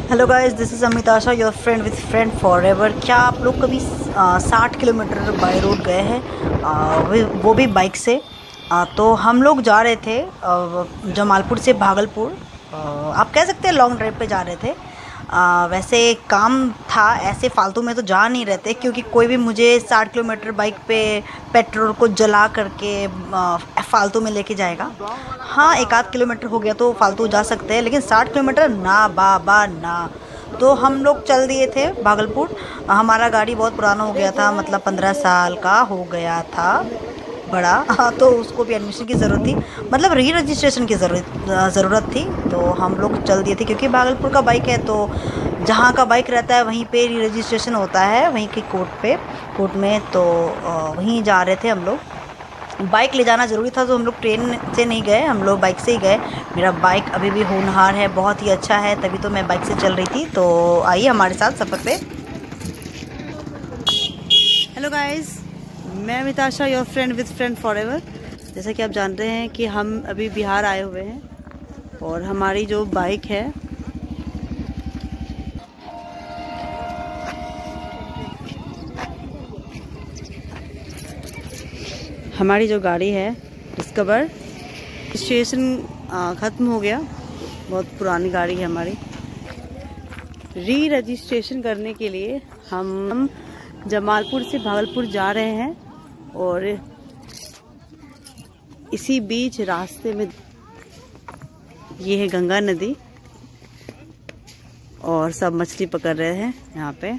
Hello guys, this is Amitasha, your friend with friend forever. क्या आप लोग कभी 60 किलोमीटर बाय रोड गए हैं, वो भी बाइक से? तो हम लोग जा रहे थे जमालपुर से भागलपुर। आप कह सकते हैं लॉन्ग ड्राइव पे जा रहे थे। वैसे काम था, ऐसे फालतू में तो जा नहीं रहते, क्योंकि कोई भी मुझे 60 किलोमीटर बाइक पे पेट्रोल को जला करके फालतू में लेके जाएगा। हाँ, एक आध किलोमीटर हो गया तो फालतू जा सकते हैं, लेकिन 60 किलोमीटर ना बाबा ना। तो हम लोग चल दिए थे भागलपुर। हमारा गाड़ी बहुत पुराना हो गया था, मतलब 15 साल का हो गया था बड़ा। हाँ, तो उसको भी एडमिशन की ज़रूरत थी, मतलब री रजिस्ट्रेशन की ज़रूरत थी। तो हम लोग चल दिए थे, क्योंकि भागलपुर का बाइक है तो जहाँ का बाइक रहता है वहीं पे री रजिस्ट्रेशन होता है, वहीं के कोर्ट में। तो वहीं जा रहे थे हम लोग। बाइक ले जाना ज़रूरी था, तो हम लोग ट्रेन से नहीं गए, हम लोग बाइक से ही गए। मेरा बाइक अभी भी होनहार है, बहुत ही अच्छा है, तभी तो मैं बाइक से चल रही थी। तो आइए हमारे साथ सफ़र पे। हेलो गाइस, मैं Amitasha, your friend with friend forever. जैसा कि आप जानते हैं कि हम अभी बिहार आए हुए हैं, और हमारी जो बाइक है हमारी जो गाड़ी है डिस्कवर, रजिस्ट्रेशन ख़त्म हो गया। बहुत पुरानी गाड़ी है हमारी। री रजिस्ट्रेशन करने के लिए हम जमालपुर से भागलपुर जा रहे हैं, और इसी बीच रास्ते में ये है गंगा नदी, और सब मछली पकड़ रहे हैं यहाँ पे।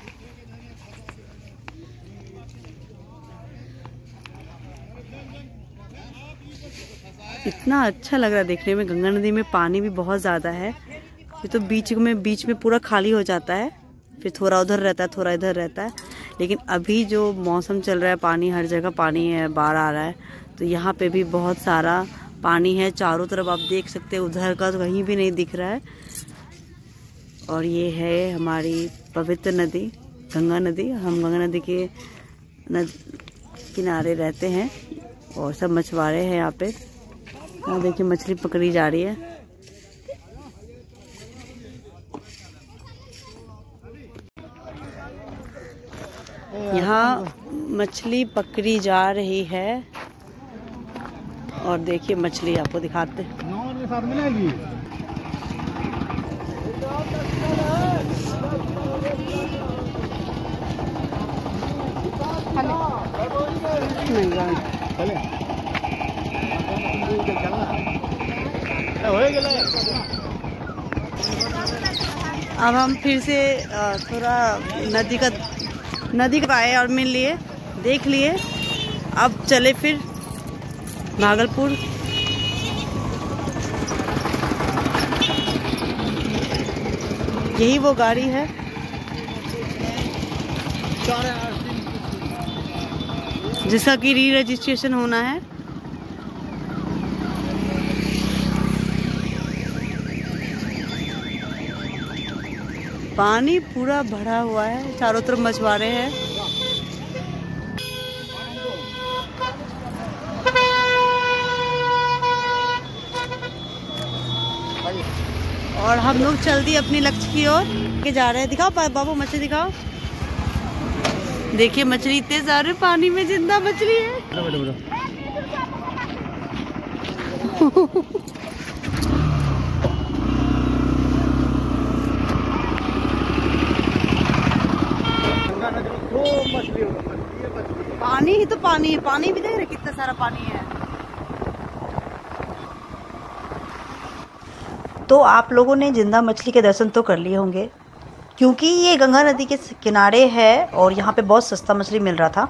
इतना अच्छा लग रहा है देखने में। गंगा नदी में पानी भी बहुत ज़्यादा है। ये तो बीच में पूरा खाली हो जाता है, फिर थोड़ा उधर रहता है, थोड़ा इधर रहता है। लेकिन अभी जो मौसम चल रहा है, पानी हर जगह पानी है, बाढ़ आ रहा है, तो यहाँ पे भी बहुत सारा पानी है। चारों तरफ आप देख सकते हैं, उधर का तो कहीं भी नहीं दिख रहा है। और ये है हमारी पवित्र नदी, गंगा नदी। हम गंगा नदी के किनारे रहते हैं, और सब मछुआरे हैं यहाँ पे। यहाँ देखिए मछली पकड़ी जा रही है। यहाँ मछली पकड़ी जा रही है, और देखिए मछली आपको दिखाते हैं। अब हम फिर से थोड़ा नदी का आए और मिल लिए, देख लिए। अब चले फिर भागलपुर। यही वो गाड़ी है जिसका कि री रजिस्ट्रेशन होना है। पानी पूरा भरा हुआ है, चारों तरफ मछुआरे हैं। और हम लोग चल दिए अपने लक्ष्य की ओर के जा रहे हैं। दिखाओ बाबू, मछली दिखाओ। देखिए मछली इतने सारे पानी में, जिंदा मछली है। पानी ही तो पानी है, पानी भी देख रहे कितना सारा पानी है। तो आप लोगों ने जिंदा मछली के दर्शन तो कर लिए होंगे, क्योंकि ये गंगा नदी के किनारे है, और यहाँ पे बहुत सस्ता मछली मिल रहा था।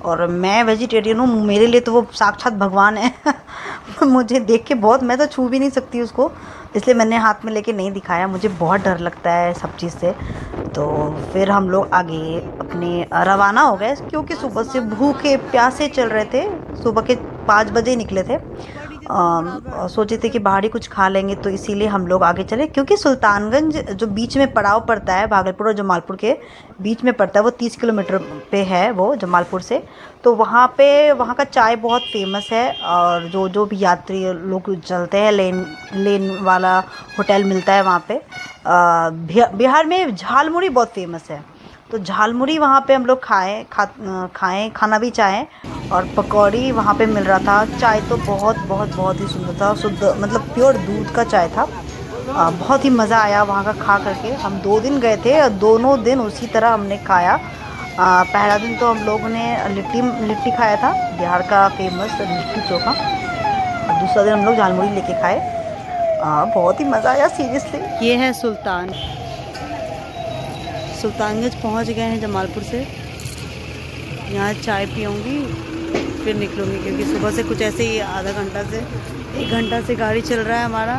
और मैं वेजिटेरियन हूँ, मेरे लिए तो वो साक्षात भगवान है। मुझे देख के बहुत, मैं तो छू भी नहीं सकती उसको, इसलिए मैंने हाथ में लेके नहीं दिखाया। मुझे बहुत डर लगता है सब चीज़ से। तो फिर हम लोग आगे अपने रवाना हो गए, क्योंकि सुबह से भूखे प्यासे चल रहे थे। सुबह के 5 बजे निकले थे। सोचे थे कि बाहर ही कुछ खा लेंगे, तो इसीलिए हम लोग आगे चले। क्योंकि सुल्तानगंज जो बीच में पड़ाव पड़ता है, भागलपुर और जमालपुर के बीच में पड़ता है, वो 30 किलोमीटर पे है वो जमालपुर से। तो वहाँ का चाय बहुत फेमस है, और जो भी यात्री लोग चलते हैं, लेन वाला होटल मिलता है वहाँ पे। बिहार में झालमुड़ी बहुत फेमस है, तो झालमुड़ी वहाँ पे हम लोग खाएँ, खाना भी चाहें। और पकौड़ी वहाँ पे मिल रहा था। चाय तो बहुत बहुत बहुत ही सुंदर था, शुद्ध मतलब प्योर दूध का चाय था। बहुत ही मज़ा आया वहाँ का खा करके। हम 2 दिन गए थे और दोनों दिन उसी तरह हमने खाया। पहला दिन तो हम लोगों ने लिट्टी खाया था, बिहार का फेमस लिट्टी चोखा। और दूसरा दिन हम लोग झालमुड़ी लेके खाए। बहुत ही मज़ा आया सीरियसली। ये है सुल्तानगंज पहुँच गए हैं जमालपुर से। यहाँ चाय पीऊँगी फिर निकलूँगी, क्योंकि सुबह से कुछ ऐसे ही आधा घंटा से 1 घंटा से गाड़ी चल रहा है हमारा,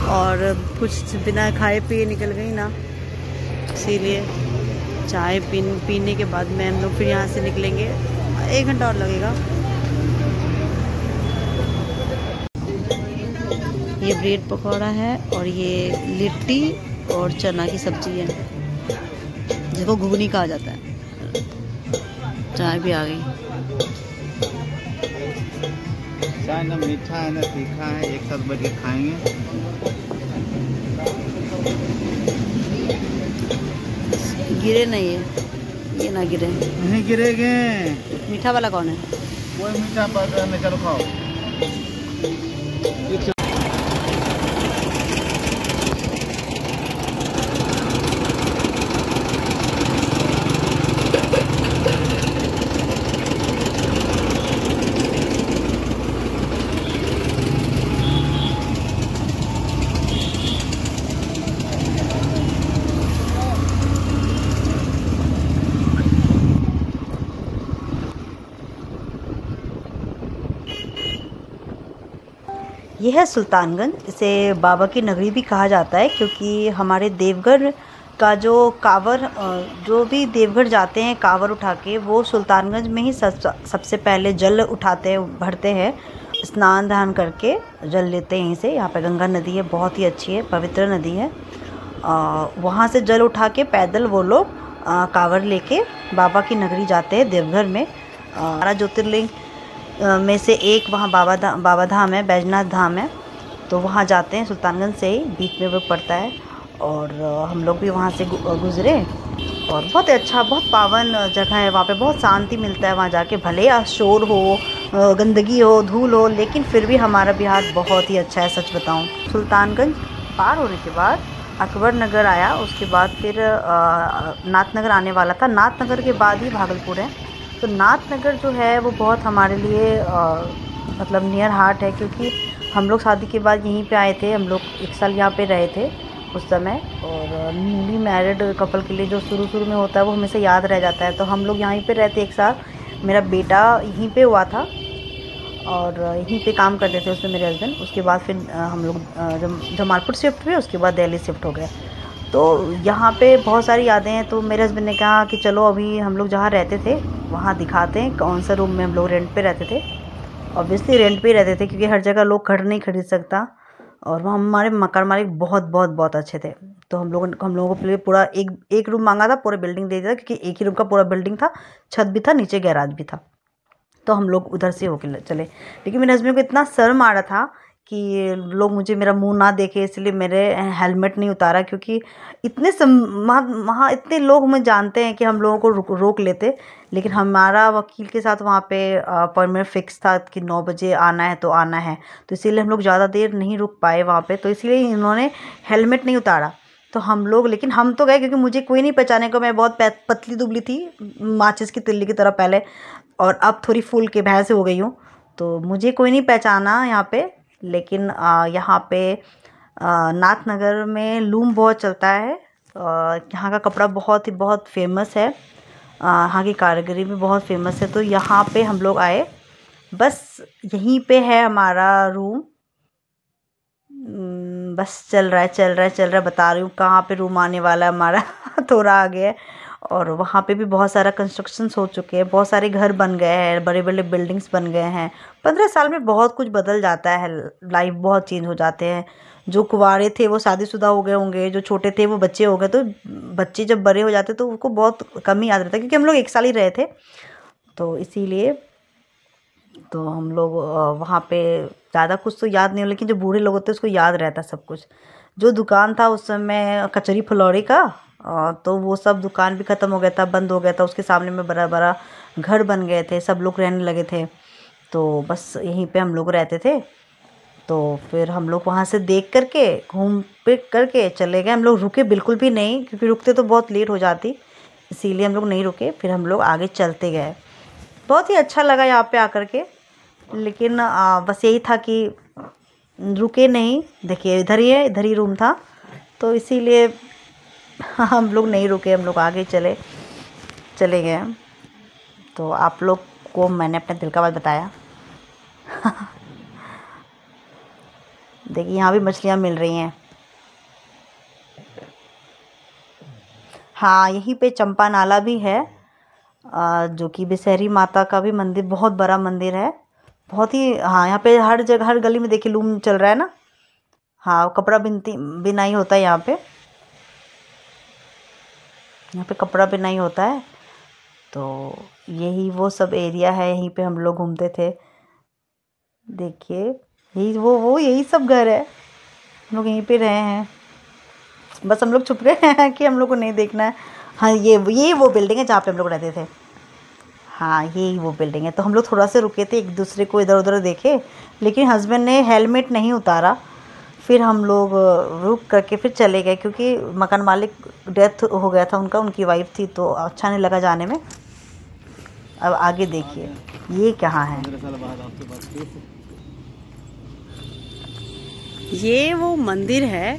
और कुछ बिना खाए पिए निकल गई ना, इसीलिए चाय पीने के बाद में हम लोग फिर यहाँ से निकलेंगे। 1 घंटा और लगेगा। ये ब्रेड पकौड़ा है और ये लिट्टी और चना की सब्जी है, जिसको घुगनी कहा जाता है। चाय भी आ गई। चाय ना मीठा है ना तीखा है, एक साथ बैठ के खाएंगे। गिरे नहीं है, ये ना गिरे। नहीं गिरेगे। मीठा वाला कौन है? कोई मीठा पकड़ में, चलो खाओ। यह है सुल्तानगंज। इसे बाबा की नगरी भी कहा जाता है, क्योंकि हमारे देवघर का जो कांवर, जो भी देवघर जाते हैं कांवर उठा के, वो सुल्तानगंज में ही सबसे पहले जल उठाते हैं, भरते हैं, स्नान ध्यान करके जल लेते हैं यहीं से। यहाँ पे गंगा नदी है, बहुत ही अच्छी है, पवित्र नदी है। वहाँ से जल उठा के पैदल वो लोग कांवर लेके बाबा की नगरी जाते हैं देवघर में। 12 ज्योतिर्लिंग में से एक वहाँ बाबा धाम है, बैजनाथ धाम है, तो वहाँ जाते हैं। सुल्तानगंज से ही बीच में वो पड़ता है, और हम लोग भी वहाँ से गुज़रे। और बहुत अच्छा, बहुत पावन जगह है। वहाँ पे बहुत शांति मिलता है वहाँ जाके, भले या शोर हो, गंदगी हो, धूल हो, लेकिन फिर भी हमारा बिहार बहुत ही अच्छा है, सच बताऊँ। सुल्तानगंज पार होने के बाद अकबर नगर आया, उसके बाद फिर नाथनगर आने वाला था। नाथनगर के बाद ही भागलपुर है। तो नाथनगर जो है वो बहुत हमारे लिए मतलब नियर हार्ट है, क्योंकि हम लोग शादी के बाद यहीं पे आए थे। हम लोग 1 साल यहाँ पे रहे थे उस समय, और न्यूली मैरिड कपल के लिए जो शुरू में होता है वो हमेशा याद रह जाता है। तो हम लोग यहीं पे रहते 1 साल। मेरा बेटा यहीं पे हुआ था और यहीं पे काम करते थे उसमें मेरे हस्बैंड। उसके बाद फिर हम लोग जब जमालपुर शिफ्ट हुए, उसके बाद दिल्ली शिफ्ट हो गए। तो यहाँ पे बहुत सारी यादें हैं। तो मेरे हस्बैंड ने कहा कि चलो अभी हम लोग जहाँ रहते थे वहाँ दिखाते हैं कौन सा रूम में हम लोग रेंट पे रहते थे। ऑब्वियसली रेंट पे ही रहते थे, क्योंकि हर जगह लोग घर नहीं खरीद सकता। और वहाँ हमारे मकान मालिक बहुत बहुत बहुत अच्छे थे। तो हम लोगों को पूरा एक रूम मांगा था, पूरा बिल्डिंग दे दिया, क्योंकि एक ही रूम का पूरा बिल्डिंग था, छत भी था, नीचे गैराज भी था। तो हम लोग उधर से होके चले। लेकिन मेरे हस्बैंड को इतना शर्म आ रहा था कि लोग मेरा मुंह ना देखे, इसलिए मेरे हेलमेट नहीं उतारा, क्योंकि वहाँ इतने लोग हमें जानते हैं कि हम लोगों को रोक लेते। लेकिन हमारा वकील के साथ वहाँ पे अपॉइंटमेंट फिक्स था कि 9 बजे आना है तो आना है। तो इसीलिए हम लोग ज़्यादा देर नहीं रुक पाए वहाँ पे, तो इसलिए इन्होंने हेलमेट नहीं उतारा। तो हम लोग, लेकिन हम तो गए, क्योंकि मुझे कोई नहीं पहचाने को। मैं बहुत पतली दुबली थी, माचिस की तिल्ली की तरह पहले, और अब थोड़ी फूल के भैंस हो गई हूँ, तो मुझे कोई नहीं पहचाना यहाँ पे। लेकिन यहाँ पे नाथनगर में लूम बहुत चलता है। यहाँ का कपड़ा बहुत फेमस है, यहाँ की कारीगरी भी बहुत फेमस है। तो यहाँ पे हम लोग आए, बस यहीं पे है हमारा रूम। बस चल रहा है, बता रही हूँ कहाँ पे रूम आने वाला है हमारा थोड़ा आगे है। और वहाँ पे भी बहुत सारा कंस्ट्रक्शंस हो चुके हैं, बहुत सारे घर बन गए हैं, बड़े बड़े बिल्डिंग्स बन गए हैं। 15 साल में बहुत कुछ बदल जाता है, लाइफ बहुत चेंज हो जाते हैं। जो कुंवारे थे वो शादीशुदा हो गए होंगे, जो छोटे थे वो बच्चे हो गए। तो बच्चे जब बड़े हो जाते तो उनको बहुत कम ही याद रहता है, क्योंकि हम लोग 1 साल ही रहे थे, तो इसीलिए। तो हम लोग वहाँ पे ज़्यादा कुछ तो याद नहीं हो, लेकिन जो बूढ़े लोग होते हैं उसको याद रहता सब कुछ। जो दुकान था उस समय कचौरी फुलौरी का, तो वो सब दुकान भी ख़त्म हो गया था, बंद हो गया था। उसके सामने में बड़ा बड़ा घर बन गए थे, सब लोग रहने लगे थे। तो बस यहीं पे हम लोग रहते थे। तो फिर हम लोग वहाँ से देख करके घूम फिर करके चले गए। हम लोग रुके बिल्कुल भी नहीं, क्योंकि रुकते तो बहुत लेट हो जाती, इसीलिए हम लोग नहीं रुके। फिर हम लोग आगे चलते गए। बहुत ही अच्छा लगा यहाँ पे आकर के, लेकिन बस यही था कि रुके नहीं। देखिए इधर ही है, इधर ही रूम था, तो इसीलिए हम लोग नहीं रुके, हम लोग आगे चले गए। तो आप लोग को मैंने अपने दिल का बात बताया। देखिए यहाँ भी मछलियाँ मिल रही हैं। हाँ, यहीं पे चंपा नाला भी है, जो कि बिसहरी माता का भी मंदिर, बहुत बड़ा मंदिर है। बहुत ही, हाँ, यहाँ पे हर जगह हर गली में देखिए लूम चल रहा है ना। हाँ, कपड़ा बिनाई होता है यहाँ पे कपड़ा बिनाई होता है। तो यही वो सब एरिया है, यहीं पे हम लोग घूमते थे। देखिए यही वो यही सब घर है, हम लोग यहीं पे रहे हैं। बस हम लोग छुप गए हैं कि हम लोग को नहीं देखना है। हाँ, ये वो बिल्डिंग है जहाँ पे हम लोग रहते थे। हाँ, यही वो बिल्डिंग है। तो हम लोग थोड़ा से रुके थे, एक दूसरे को इधर उधर देखे, लेकिन हस्बैंड ने हेलमेट नहीं उतारा। फिर हम लोग रुक करके फिर चले गए, क्योंकि मकान मालिक डेथ हो गया था उनका, उनकी वाइफ थी, तो अच्छा नहीं लगा जाने में। अब आगे देखिए ये कहाँ है। ये वो मंदिर है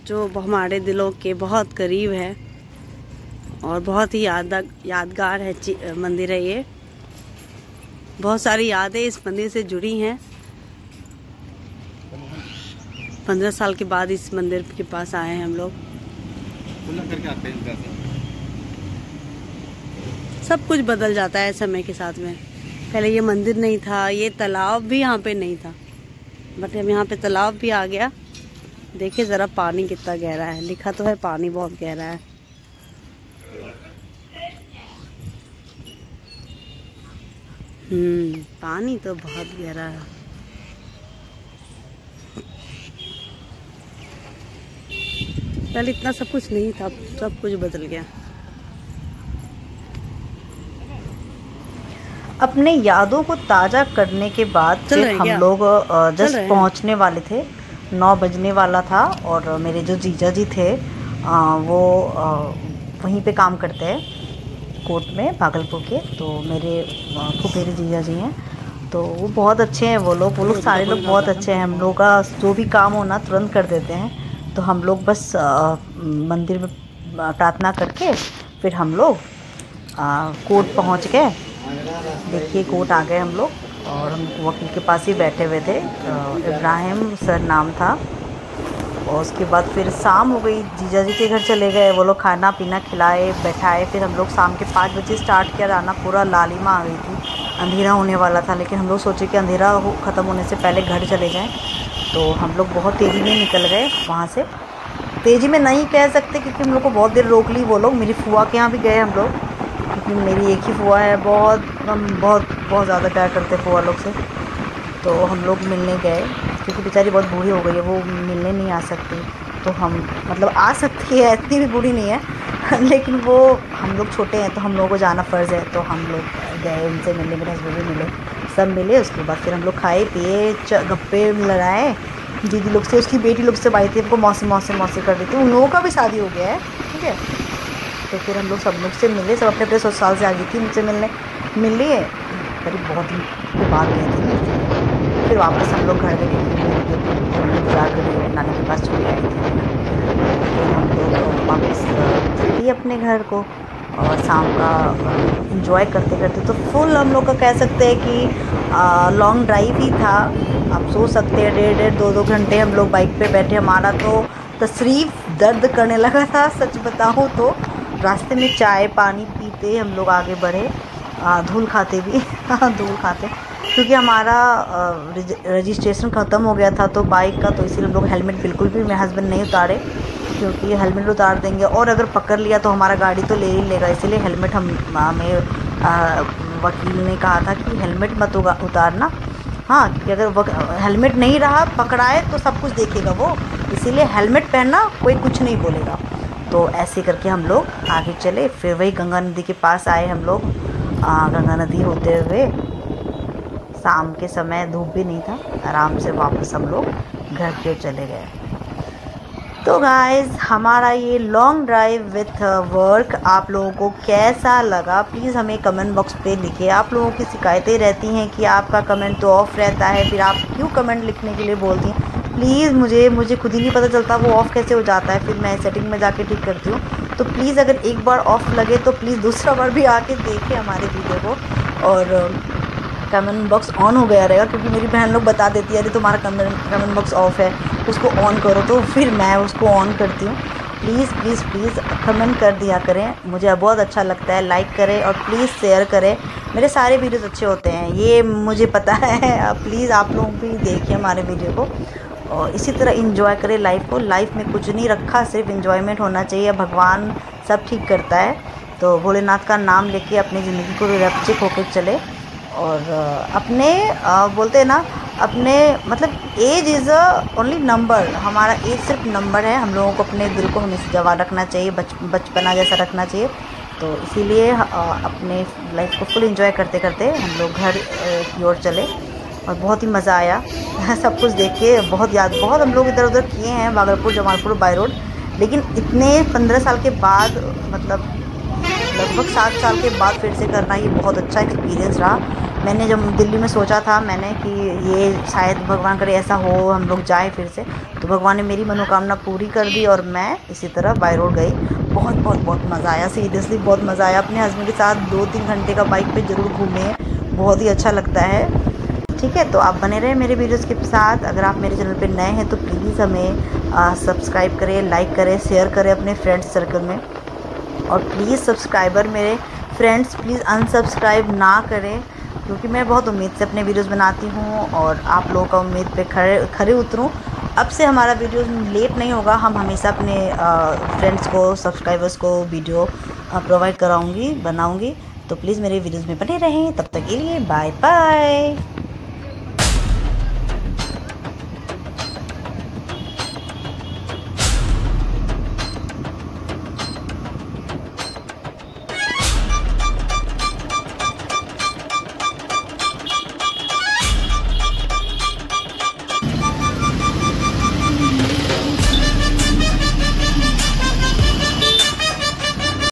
जो हमारे दिलों के बहुत करीब है और बहुत ही यादगार है मंदिर है ये। बहुत सारी यादें इस मंदिर से जुड़ी हैं। 15 साल के बाद इस मंदिर के पास आए हैं हम लोग। सब कुछ बदल जाता है समय के साथ में। पहले ये मंदिर नहीं था, ये तालाब भी यहाँ पे नहीं था, बट अब यहाँ पे तालाब भी आ गया। देखिए ज़रा पानी कितना गहरा है, लिखा तो है पानी बहुत गहरा है। पानी तो बहुत गहरा है। पहले इतना सब कुछ नहीं था, सब कुछ बदल गया। अपने यादों को ताज़ा करने के बाद फिर हम लोग जस्ट पहुंचने वाले थे। 9 बजने वाला था, और मेरे जो जीजा जी थे वो वहीं पे काम करते हैं कोर्ट में, भागलपुर के। तो मेरे फुफेरे जीजा जी हैं, तो वो बहुत अच्छे हैं। वो लोग सारे लोग बहुत अच्छे हैं। हम लोग का जो भी काम होना तुरंत कर देते हैं। तो हम लोग बस मंदिर में प्रार्थना करके फिर हम लोग कोर्ट पहुंच गए। देखिए कोर्ट आ गए हम लोग, और हम वकील के पास ही बैठे हुए थे। इब्राहिम सर नाम था। और उसके बाद फिर शाम हो गई, जीजा जी के घर चले गए। वो लोग खाना पीना खिलाए बैठाए। फिर हम लोग शाम के 5 बजे स्टार्ट किया जाना। पूरा लालिमा आ गई थी, अंधेरा होने वाला था, लेकिन हम लोग सोचे कि अंधेरा ख़त्म होने से पहले घर चले जाएं। तो हम लोग बहुत तेज़ी में निकल गए वहाँ से। तेज़ी में नहीं कह सकते, क्योंकि हम लोग को बहुत देर रोक ली वो लोग। मेरी फुआ के यहाँ भी गए हम लोग, क्योंकि मेरी एक ही फुआ है। हम बहुत ज़्यादा प्यार करते हैं फुआ लोग से। तो हम लोग मिलने गए, क्योंकि बेचारी बहुत बूढ़ी हो गई है, वो मिलने नहीं आ सकती। तो हम मतलब आ सकती है, इतनी भी बूढ़ी नहीं है, लेकिन वो हम लोग छोटे हैं, तो हम लोगों को जाना फ़र्ज़ है। तो हम लोग गए उनसे मिलने, मेरे हस्बैंड भी मिले, सब मिले। उसके बाद फिर हम लोग खाए पिए, गप्पे लगाए दीदी लोग से। उसकी बेटी लोग से बाई थी, हमको मौसी कर दी थी। उन लोगों का भी शादी हो गया है, ठीक है। तो फिर हम लोग सब लोग से मिले, सब अपने अपने ससुराल से आ गई थी मुझसे मिल लिए। करीब बहुत दिन के बाद गए थे। फिर वापस हम लोग घर गए, नानी के पास छोड़ आई थी। फिर हम लोग वापस चले अपने घर को, और शाम का एंजॉय करते करते तो फुल हम लोग का कह सकते हैं कि लॉन्ग ड्राइव ही था। आप सोच सकते हैं 1.5 2 घंटे हम लोग बाइक पे बैठे। हमारा तो तशरीफ़ दर्द करने लगा था, सच बताऊँ तो। रास्ते में चाय पानी पीते हम लोग आगे बढ़े, धूल खाते भी धूल खाते, क्योंकि हमारा रजिस्ट्रेशन ख़त्म हो गया था तो बाइक का। तो इसीलिए हम लोग हेलमेट बिल्कुल भी मेरे हस्बैंड नहीं उतारे, क्योंकि हेलमेट उतार देंगे और अगर पकड़ लिया तो हमारा गाड़ी तो ले ही लेगा। इसीलिए हेलमेट हमें वकील ने कहा था कि हेलमेट मत उतारना, हाँ, क्योंकि अगर हेलमेट नहीं रहा, पकड़ाए तो सब कुछ देखेगा वो, इसीलिए हेलमेट पहनना, कोई कुछ नहीं बोलेगा। तो ऐसे करके हम लोग आगे चले, फिर वही गंगा नदी के पास आए हम लोग। गंगा नदी होते हुए शाम के समय, धूप भी नहीं था, आराम से वापस हम लोग घर की ओर चले गए। तो गाइस, हमारा ये लॉन्ग ड्राइव विथ वर्क आप लोगों को कैसा लगा, प्लीज़ हमें कमेंट बॉक्स पे लिखिए। आप लोगों की शिकायतें रहती हैं कि आपका कमेंट तो ऑफ़ रहता है, फिर आप क्यों कमेंट लिखने के लिए बोलती हैं। प्लीज़ मुझे खुद ही नहीं पता चलता वो ऑफ़ कैसे हो जाता है, फिर मैं सेटिंग में जाके ठीक करती हूँ। तो प्लीज़ अगर एक बार ऑफ़ लगे तो प्लीज़ दूसरा बार भी आके देखें हमारे वीडियो को। और कमेंट बॉक्स ऑन हो गया रहेगा, क्योंकि मेरी बहन लोग बता देती है अरे तुम्हारा कमेंट बॉक्स ऑफ़ है, उसको ऑन करो, तो फिर मैं उसको ऑन करती हूँ। प्लीज़ प्लीज़ प्लीज़ कमेंट कर दिया करें, मुझे बहुत अच्छा लगता है। लाइक करें और प्लीज़ शेयर करें, मेरे सारे वीडियोस अच्छे होते हैं, ये मुझे पता है। प्लीज़ आप लोग भी देखिए हमारे वीडियो को और इसी तरह इंजॉय करें लाइफ को। लाइफ में कुछ नहीं रखा, सिर्फ इंजॉयमेंट होना चाहिए, भगवान सब ठीक करता है। तो भोलेनाथ का नाम लेके अपनी ज़िंदगी को रपचिक होकर चले। और अपने बोलते हैं ना, अपने मतलब एज इज़ ओनली नंबर, हमारा एज सिर्फ नंबर है। हम लोगों को अपने दिल को हमेशा जवान रखना चाहिए, बचपना जैसा रखना चाहिए। तो इसीलिए अपने लाइफ को फुल एंजॉय करते करते हम लोग घर की ओर चले और बहुत ही मज़ा आया सब कुछ देख के। बहुत हम लोग इधर उधर किए हैं, भागलपुर जमालपुर बाय रोड, लेकिन इतने 15 साल के बाद, मतलब लगभग 7 साल के बाद फिर से करना, ये बहुत अच्छा एक्सपीरियंस रहा। मैंने जब दिल्ली में सोचा था मैंने कि ये शायद भगवान करे ऐसा हो, हम लोग जाएं फिर से, तो भगवान ने मेरी मनोकामना पूरी कर दी और मैं इसी तरह बाय रोड गई। बहुत मज़ा आया, सीरियसली बहुत मज़ा आया। अपने हस्बैंड के साथ 2-3 घंटे का बाइक पे ज़रूर घूमें, बहुत ही अच्छा लगता है। ठीक है, तो आप बने रहें मेरे वीडियोज़ के साथ। अगर आप मेरे चैनल पे नए हैं तो प्लीज़ हमें सब्सक्राइब करें, लाइक करें, शेयर करें अपने फ्रेंड्स सर्कल में। और प्लीज़ सब्सक्राइबर मेरे फ्रेंड्स प्लीज़ अनसब्सक्राइब ना करें, क्योंकि मैं बहुत उम्मीद से अपने वीडियोस बनाती हूँ और आप लोगों का उम्मीद पे खरे उतरूँ। अब से हमारा वीडियो लेट नहीं होगा, हम हमेशा अपने फ्रेंड्स को, सब्सक्राइबर्स को वीडियो प्रोवाइड बनाऊँगी। तो प्लीज़ मेरे वीडियोज़ में बने रहें। तब तक के लिए बाय बाय।